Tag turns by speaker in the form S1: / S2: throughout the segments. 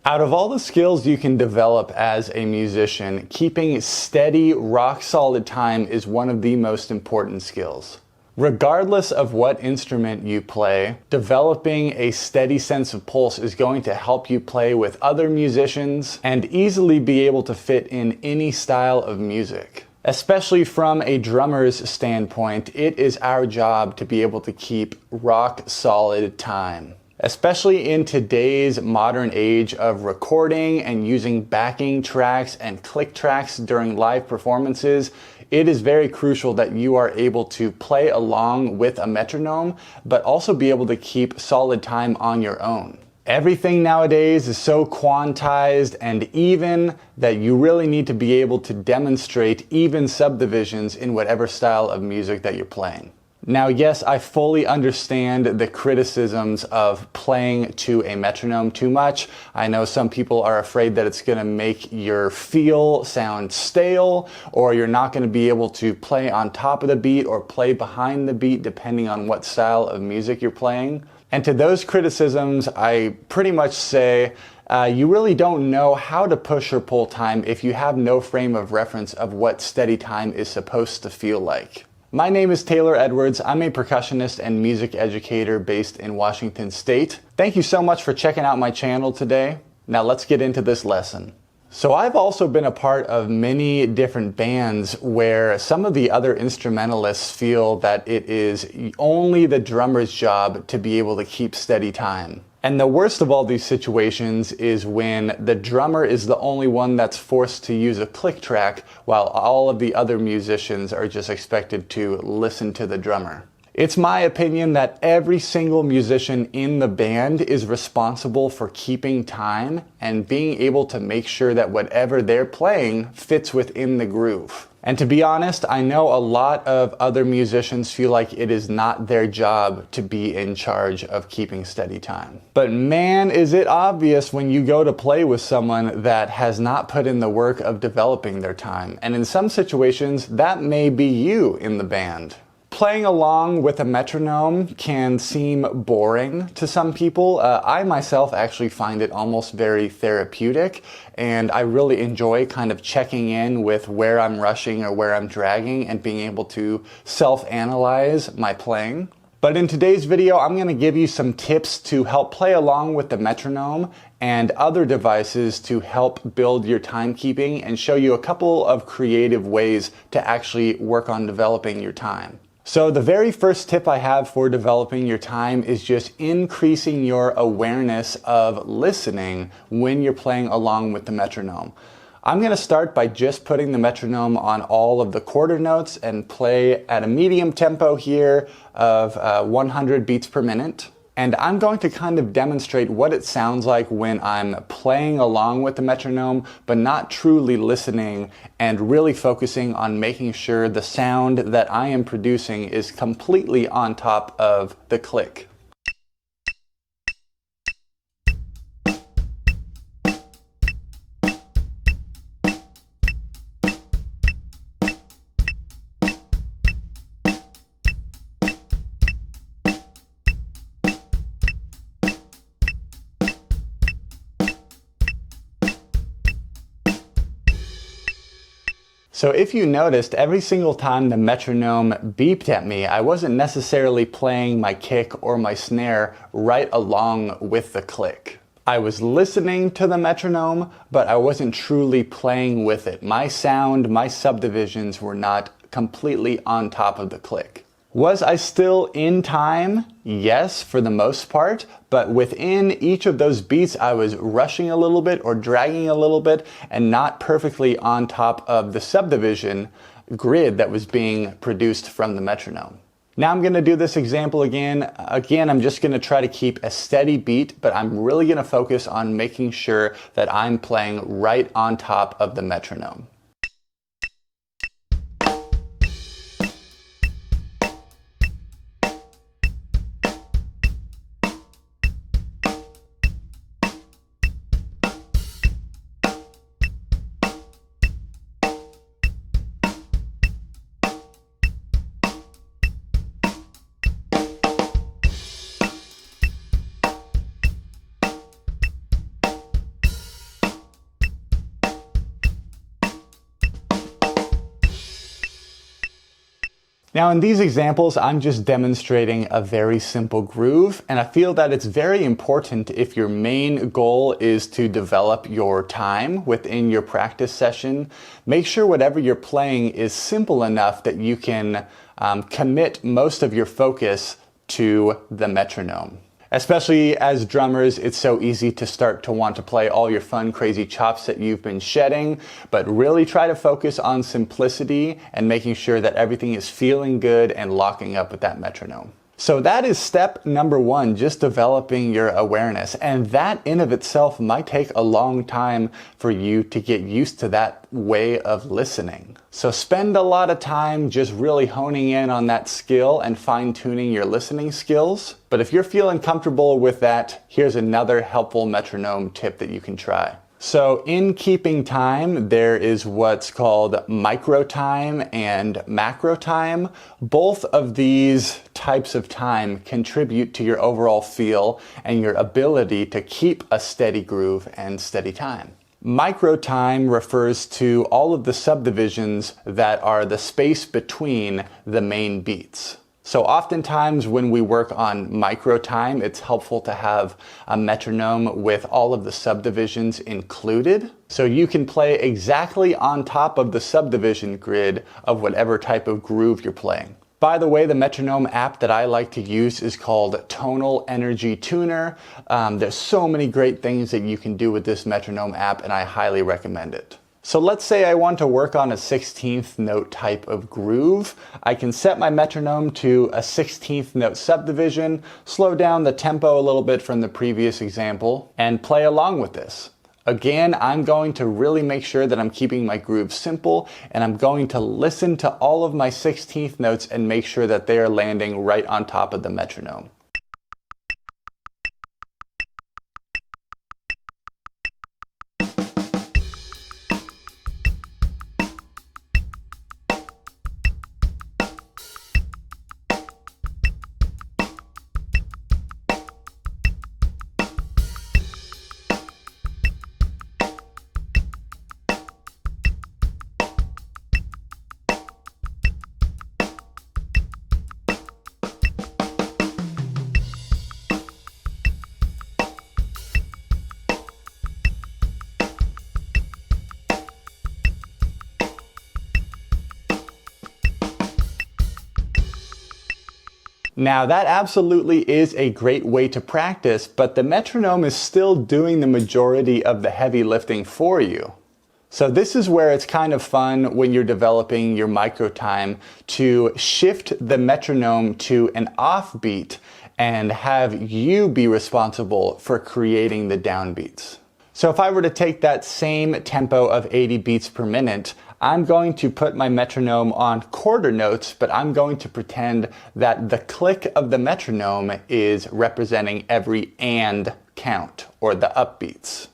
S1: Out of all the skills you can develop as a musician, keeping steady, rock-solid time is one of the most important skills. Regardless of what instrument you play, developing a steady sense of pulse is going to help you play with other musicians and easily be able to fit in any style of music. Especially from a drummer's standpoint, it is our job to be able to keep rock-solid time. Especially in today's modern age of recording and using backing tracks and click tracks during live performances, it is very crucial that you are able to play along with a metronome, but also be able to keep solid time on your own. Everything nowadays is so quantized and even that you really need to be able to demonstrate even subdivisions in whatever style of music that you're playing. Now, yes, I fully understand the criticisms of playing to a metronome too much. I know some people are afraid that it's going to make your feel sound stale, or you're not going to be able to play on top of the beat or play behind the beat depending on what style of music you're playing. And to those criticisms, I pretty much say, you really don't know how to push or pull time if you have no frame of reference of what steady time is supposed to feel like. My name is Taylor Edwards. I'm a percussionist and music educator based in Washington State. Thank you so much for checking out my channel today. Now let's get into this lesson. So I've also been a part of many different bands where some of the other instrumentalists feel that it is only the drummer's job to be able to keep steady time. And the worst of all these situations is when the drummer is the only one that's forced to use a click track while all of the other musicians are just expected to listen to the drummer. It's my opinion that every single musician in the band is responsible for keeping time and being able to make sure that whatever they're playing fits within the groove. And to be honest, I know a lot of other musicians feel like it is not their job to be in charge of keeping steady time. But man, is it obvious when you go to play with someone that has not put in the work of developing their time. And in some situations, that may be you in the band. Playing along with a metronome can seem boring to some people. I myself actually find it almost very therapeutic, and I really enjoy kind of checking in with where I'm rushing or where I'm dragging and being able to self-analyze my playing. But in today's video, I'm going to give you some tips to help play along with the metronome and other devices to help build your timekeeping and show you a couple of creative ways to actually work on developing your time. So the very first tip I have for developing your time is just increasing your awareness of listening when you're playing along with the metronome. I'm going to start by just putting the metronome on all of the quarter notes and play at a medium tempo here of 100 beats per minute. And I'm going to kind of demonstrate what it sounds like when I'm playing along with the metronome, but not truly listening and really focusing on making sure the sound that I am producing is completely on top of the click. So if you noticed, every single time the metronome beeped at me, I wasn't necessarily playing my kick or my snare right along with the click. I was listening to the metronome, but I wasn't truly playing with it. My sound, my subdivisions were not completely on top of the click. Was I still in time? Yes, for the most part, but within each of those beats I was rushing a little bit or dragging a little bit and not perfectly on top of the subdivision grid that was being produced from the metronome. Now I'm going to do this example again. I'm just going to try to keep a steady beat, but I'm really going to focus on making sure that I'm playing right on top of the metronome. Now in these examples, I'm just demonstrating a very simple groove, and I feel that it's very important if your main goal is to develop your time within your practice session. Make sure whatever you're playing is simple enough that you can commit most of your focus to the metronome. Especially as drummers, it's so easy to start to want to play all your fun, crazy chops that you've been shedding, but really try to focus on simplicity and making sure that everything is feeling good and locking up with that metronome. So that is step number one, just developing your awareness. And that in of itself might take a long time for you to get used to that way of listening. So spend a lot of time just really honing in on that skill and fine-tuning your listening skills. But if you're feeling comfortable with that, here's another helpful metronome tip that you can try. So in keeping time, there is what's called micro time and macro time. Both of these types of time contribute to your overall feel and your ability to keep a steady groove and steady time. Micro time refers to all of the subdivisions that are the space between the main beats. So oftentimes when we work on micro time, it's helpful to have a metronome with all of the subdivisions included. So you can play exactly on top of the subdivision grid of whatever type of groove you're playing. By the way, the metronome app that I like to use is called Tonal Energy Tuner. There's so many great things that you can do with this metronome app, and I highly recommend it. So let's say I want to work on a 16th note type of groove. I can set my metronome to a 16th note subdivision, slow down the tempo a little bit from the previous example, and play along with this. Again, I'm going to really make sure that I'm keeping my groove simple, and I'm going to listen to all of my 16th notes and make sure that they are landing right on top of the metronome. Now that absolutely is a great way to practice, but the metronome is still doing the majority of the heavy lifting for you. So this is where it's kind of fun when you're developing your micro time to shift the metronome to an offbeat and have you be responsible for creating the downbeats. So if I were to take that same tempo of 80 beats per minute, I'm going to put my metronome on quarter notes, but I'm going to pretend that the click of the metronome is representing every and count, or the upbeats.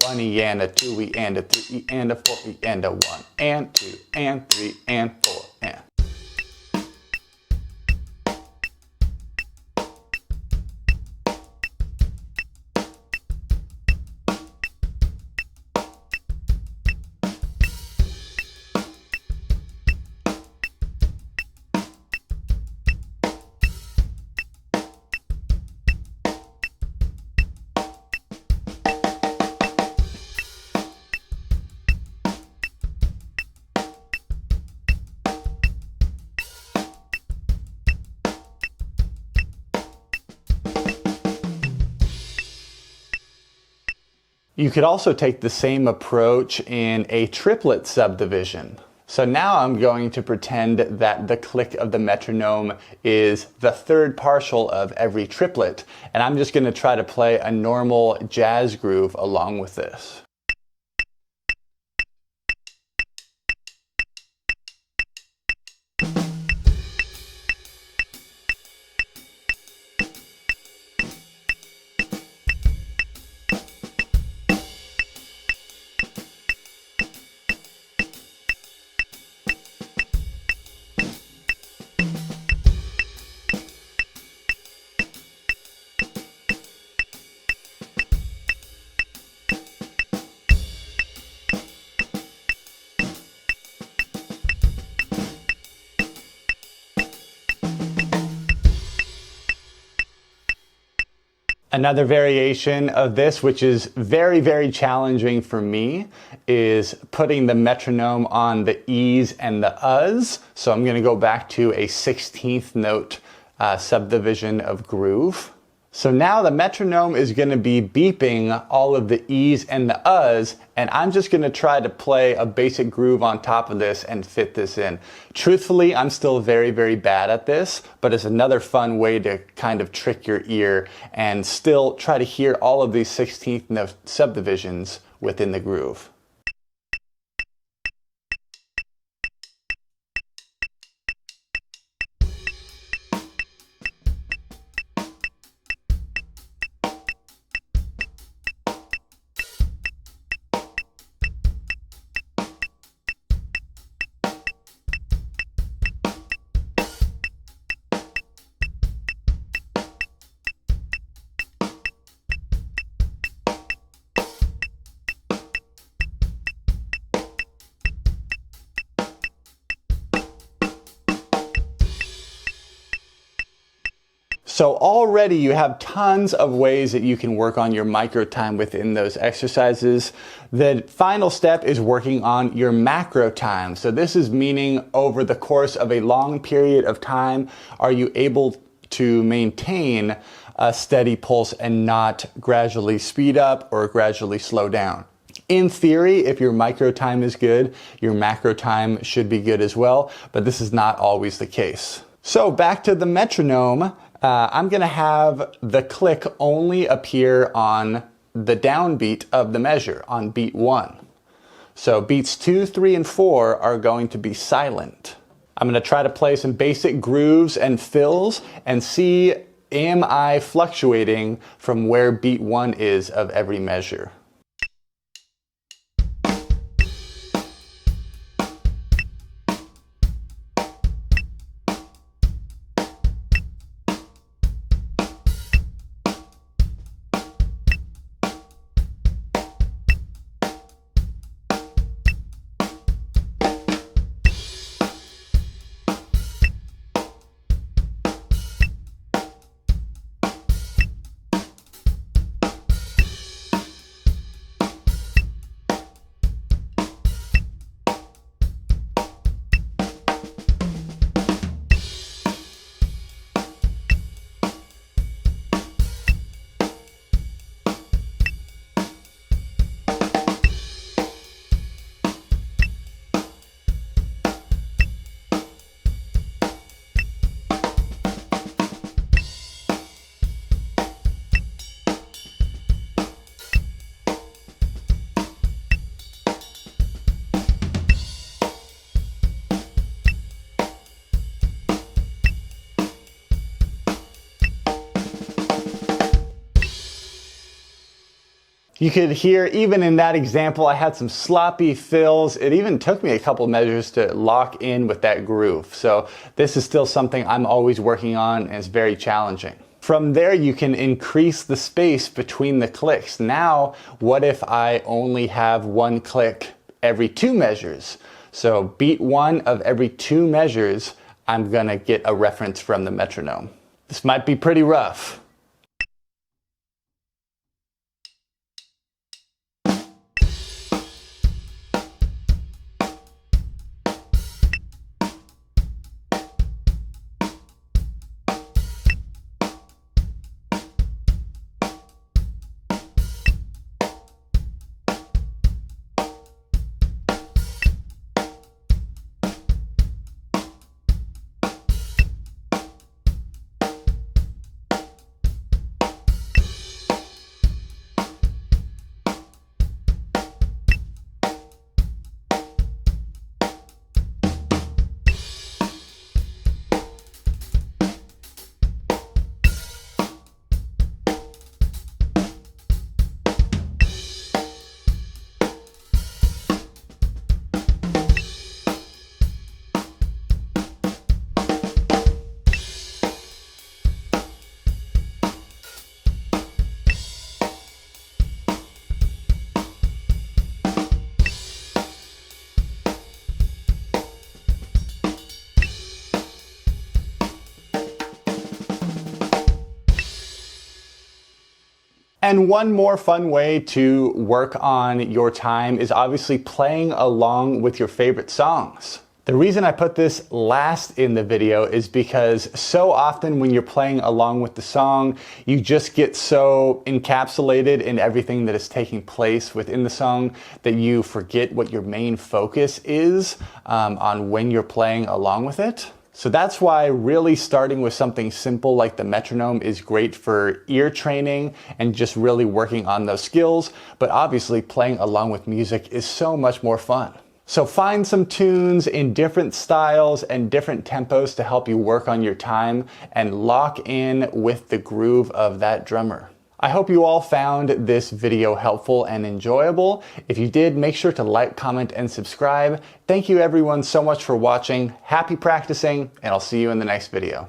S1: 1 E and a 2 E and a 3 E and a 4 E and a 1 and 2 and 3 and 4 and. You could also take the same approach in a triplet subdivision. So now I'm going to pretend that the click of the metronome is the third partial of every triplet, and I'm just going to try to play a normal jazz groove along with this. Another variation of this, which is very, very challenging for me, is putting the metronome on the E's and the U's. So I'm going to go back to a 16th note subdivision of groove. So now the metronome is going to be beeping all of the E's and the U's, and I'm just going to try to play a basic groove on top of this and fit this in. Truthfully, I'm still very, very bad at this, but it's another fun way to kind of trick your ear and still try to hear all of these 16th note subdivisions within the groove. So already you have tons of ways that you can work on your micro time within those exercises. The final step is working on your macro time. So this is meaning over the course of a long period of time, are you able to maintain a steady pulse and not gradually speed up or gradually slow down? In theory, if your micro time is good, your macro time should be good as well, but this is not always the case. So back to the metronome. I'm going to have the click only appear on the downbeat of the measure, on beat 1. So beats 2, 3, and 4 are going to be silent. I'm going to try to play some basic grooves and fills and see, am I fluctuating from where beat 1 is of every measure. You could hear, even in that example, I had some sloppy fills. It even took me a couple measures to lock in with that groove. So this is still something I'm always working on, and it's very challenging. From there, you can increase the space between the clicks. Now, what if I only have one click every 2 measures? So beat 1 of every 2 measures, I'm gonna get a reference from the metronome. This might be pretty rough. And one more fun way to work on your time is obviously playing along with your favorite songs. The reason I put this last in the video is because so often when you're playing along with the song, you just get so encapsulated in everything that is taking place within the song that you forget what your main focus is on when you're playing along with it. So that's why really starting with something simple like the metronome is great for ear training and just really working on those skills. But obviously playing along with music is so much more fun. So find some tunes in different styles and different tempos to help you work on your time and lock in with the groove of that drummer. I hope you all found this video helpful and enjoyable. If you did, make sure to like, comment, and subscribe. Thank you everyone so much for watching. Happy practicing, and I'll see you in the next video.